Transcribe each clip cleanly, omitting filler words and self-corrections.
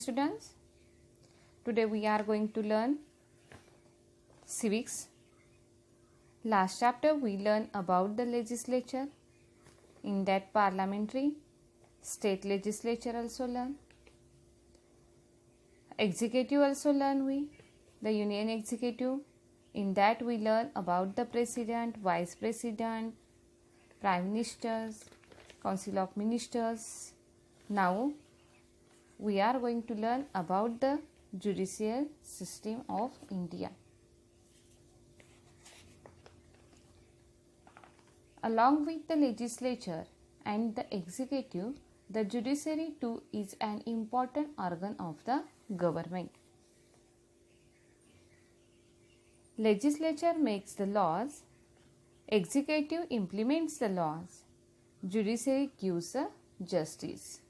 Students, today we are going to learn civics. Last chapter we learned about the legislature. In that parliamentary, state legislature also learn. Executive also learn we, the union executive. In that we learn about the president, vice president, prime ministers, council of ministers. Now we are going to learn about the judicial system of India. Along with the legislature and the executive, the judiciary too is an important organ of the government. Legislature makes the laws, executive implements the laws, judiciary gives justice.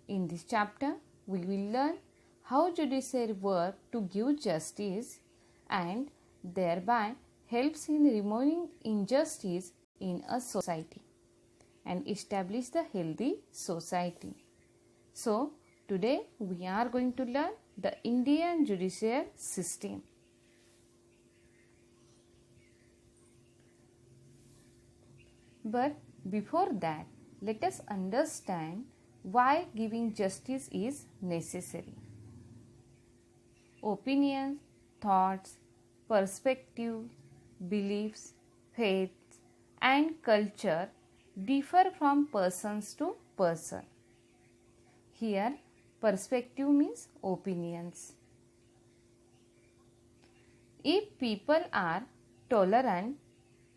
In this chapter, we will learn how judiciary work to give justice and thereby helps in removing injustice in a society and establish the healthy society. So, today we are going to learn the Indian judicial system. But before that, let us understand why giving justice is necessary. Opinions, thoughts, perspectives, beliefs, faiths, and culture differ from persons to person. Here, perspective means opinions. If people are tolerant,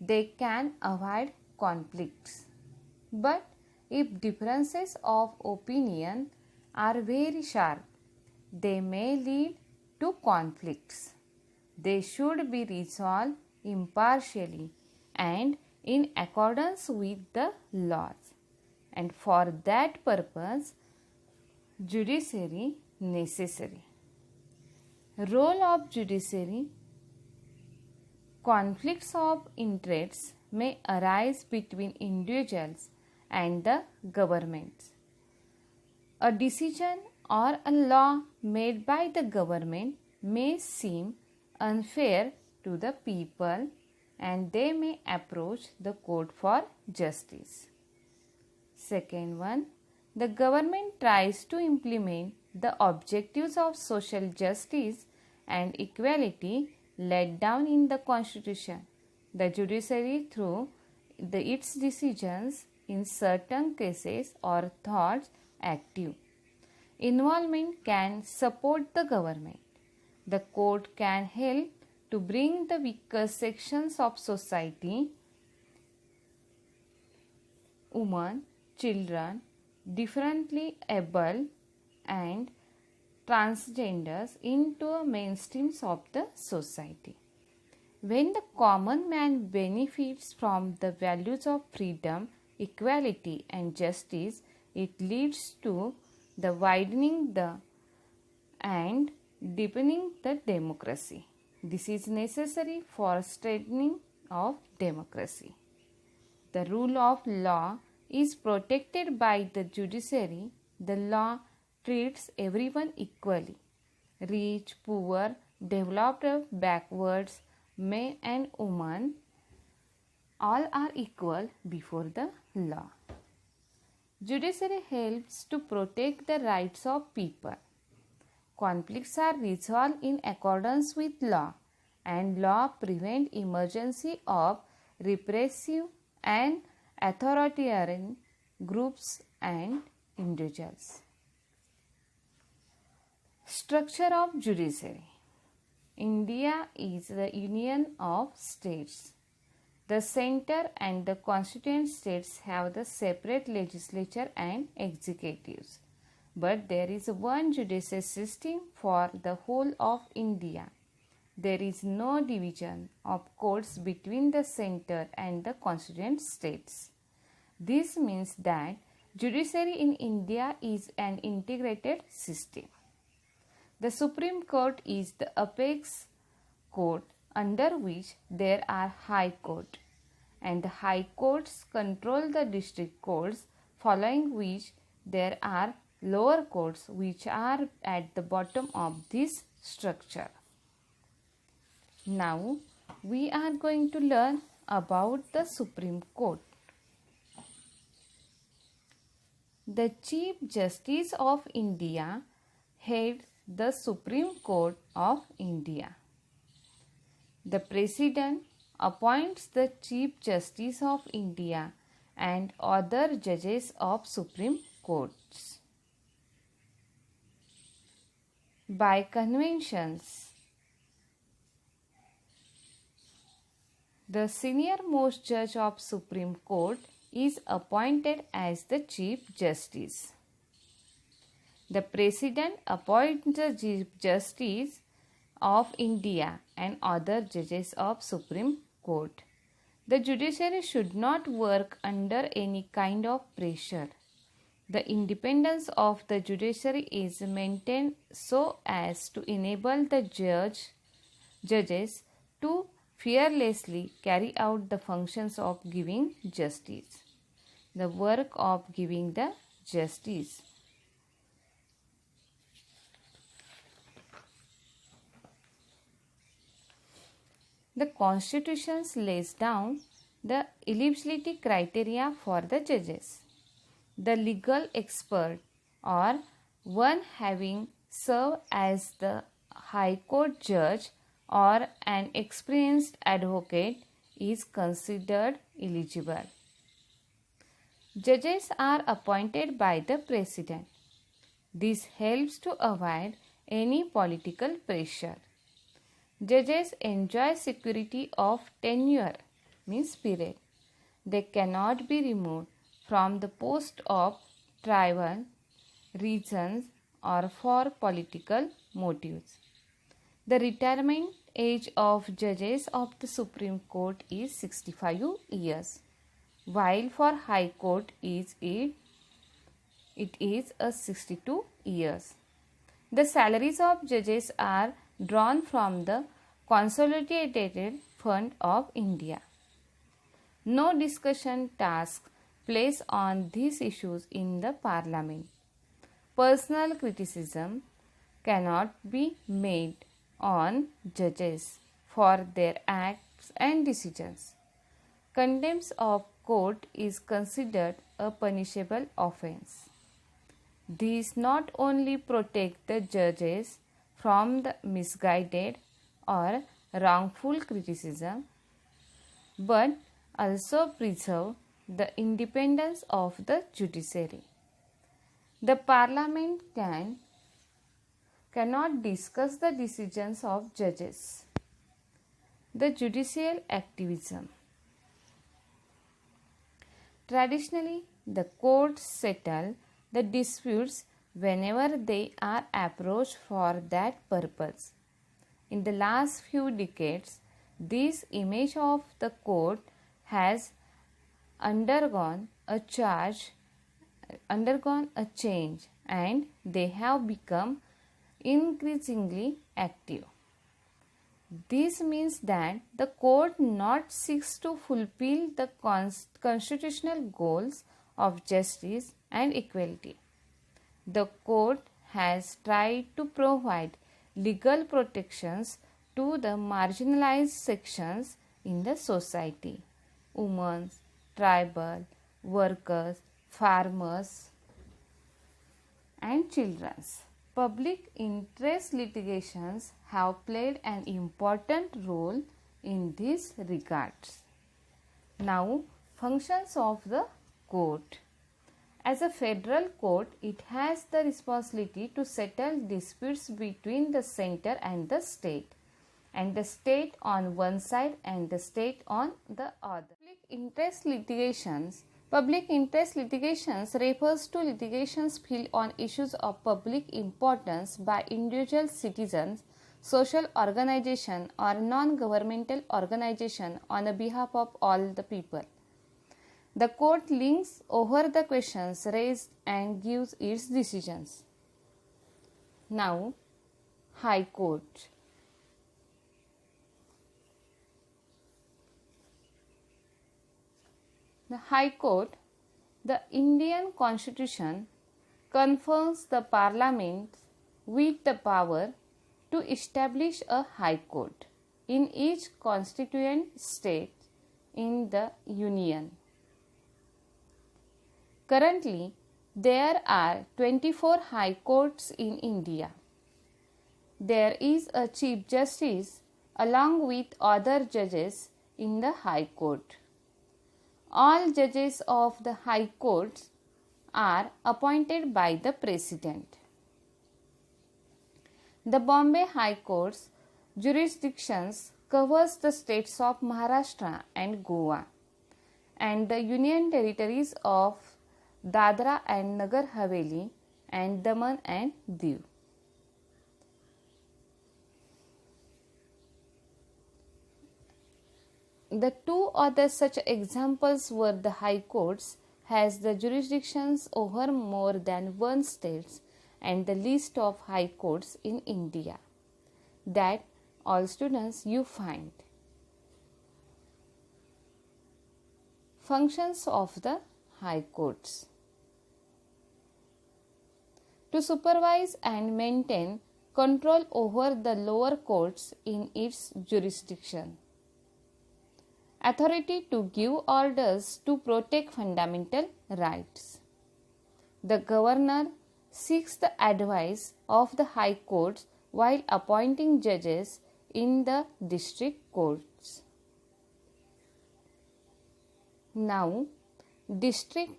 they can avoid conflicts. But if differences of opinion are very sharp, they may lead to conflicts. They should be resolved impartially and in accordance with the laws. And for that purpose, judiciary necessary. Role of judiciary: conflicts of interests may arise between individuals and the government. A decision or a law made by the government may seem unfair to the people and they may approach the court for justice. Second one, the government tries to implement the objectives of social justice and equality laid down in the Constitution. The judiciary, through its decisions, in certain cases or thoughts active involvement, can support the government. The court can help to bring the weaker sections of society, women, children, differently able and transgenders into a mainstream of the society. When the common man benefits from the values of freedom, equality and justice, it leads to the widening and deepening the democracy. This is necessary for strengthening of democracy. The rule of law is protected by the judiciary. The law treats everyone equally. Rich, poor, developed, backwards, men and women, all are equal before the law. Judiciary helps to protect the rights of people. Conflicts are resolved in accordance with law, and law prevents emergency of repressive and authoritarian groups and individuals. Structure of judiciary. India is the union of states. The center and the constituent states have the separate legislature and executives. But there is one judicial system for the whole of India. There is no division of courts between the center and the constituent states. This means that judiciary in India is an integrated system. The Supreme Court is the apex court under which there are high court, and the high courts control the district courts, following which there are lower courts which are at the bottom of this structure. Now we are going to learn about the Supreme Court. The Chief Justice of India heads the Supreme Court of India. The President appoints the Chief Justice of India and other judges of Supreme Courts. By conventions, the senior-most judge of Supreme Court is appointed as the Chief Justice. The President appoints the Chief Justice of India and other judges of Supreme Court. The judiciary should not work under any kind of pressure. The independence of the judiciary is maintained so as to enable the judges to fearlessly carry out the functions of giving justice. The work of giving the justice. The Constitution lays down the eligibility criteria for the judges. The legal expert or one having served as the High Court judge or an experienced advocate is considered eligible. Judges are appointed by the President. This helps to avoid any political pressure. Judges enjoy security of tenure, means period. They cannot be removed from the post of tribal reasons or for political motives. The retirement age of judges of the Supreme Court is 65 years, while for High Court it is 62 years. The salaries of judges are drawn from the Consolidated Fund of India. No discussion tasks placed on these issues in the Parliament. Personal criticism cannot be made on judges for their acts and decisions. Contempt of court is considered a punishable offence. These not only protect the judges from the misguided or wrongful criticism, but also preserve the independence of the judiciary. The Parliament cannot discuss the decisions of judges. The Judicial Activism. Traditionally, the courts settle the disputes whenever they are approached for that purpose. In the last few decades, this image of the court has undergone a change, and they have become increasingly active. This means that the court not seeks to fulfill the constitutional goals of justice and equality. The court has tried to provide legal protections to the marginalized sections in the society: women, tribal, workers, farmers, and children. Public interest litigations have played an important role in these regards. Now, functions of the court. As a federal court, it has the responsibility to settle disputes between the center and the state on one side and the state on the other. Public interest litigations refers to litigations filed on issues of public importance by individual citizens, social organization, or non-governmental organization on behalf of all the people. The court links over the questions raised and gives its decisions. Now, High Court. The High Court, the Indian Constitution confers the Parliament with the power to establish a High Court in each constituent state in the Union. Currently, there are 24 High Courts in India. There is a Chief Justice along with other judges in the High Court. All judges of the High Courts are appointed by the President. The Bombay High Court's jurisdictions covers the states of Maharashtra and Goa and the Union territories of Dadra and Nagar Haveli and Daman and Diu. The two other such examples were the High Courts has the jurisdictions over more than one state and the list of High Courts in India that all students you find. Functions of the High Courts: to supervise and maintain control over the lower courts in its jurisdiction. Authority to give orders to protect fundamental rights. The governor seeks the advice of the High Courts while appointing judges in the district courts. Now, district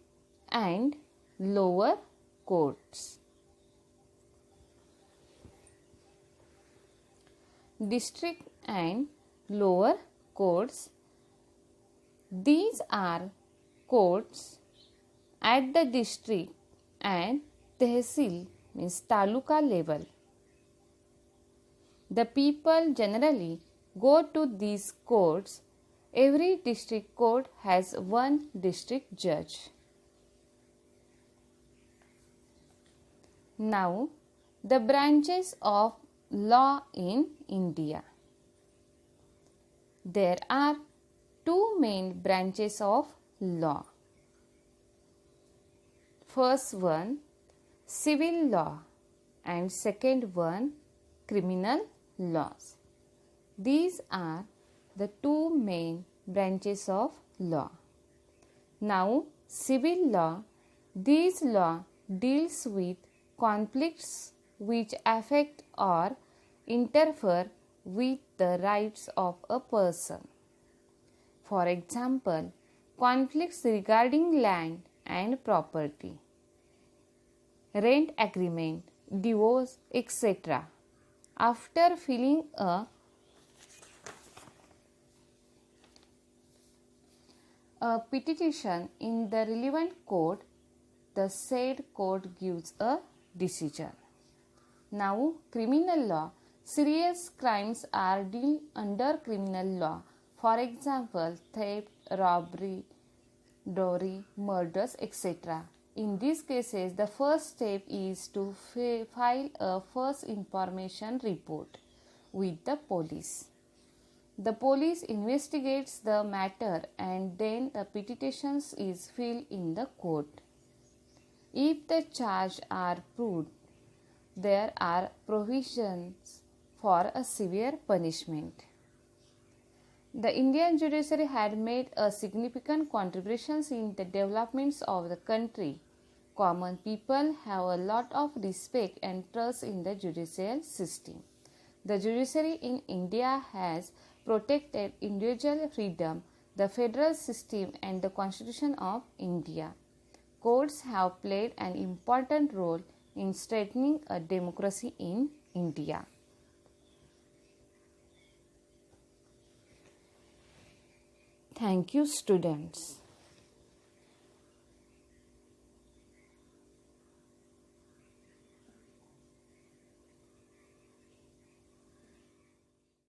and lower courts. District and lower courts. These are courts at the district and tehsil means taluka level. The people generally go to these courts. Every district court has one district judge. Now, the branches of law in India. There are two main branches of law. First one, civil law, and second one, criminal laws. These are the two main branches of law. Now, civil law. This law deals with conflicts which affect or interfere with the rights of a person. For example, conflicts regarding land and property, rent agreement, divorce, etc. After filing a petition in the relevant court, the said court gives a decision. Now, criminal law. Serious crimes are dealt under criminal law. For example, theft, robbery, murders, etc. In these cases, the first step is to file a first information report with the police. The police investigates the matter and then the petition is filed in the court. If the charges are proved, there are provisions for a severe punishment. The Indian judiciary had made a significant contributions in the developments of the country. Common people have a lot of respect and trust in the judicial system. The judiciary in India has protected individual freedom, the federal system and the Constitution of India. Courts have played an important role in strengthening a democracy in India. Thank you, students.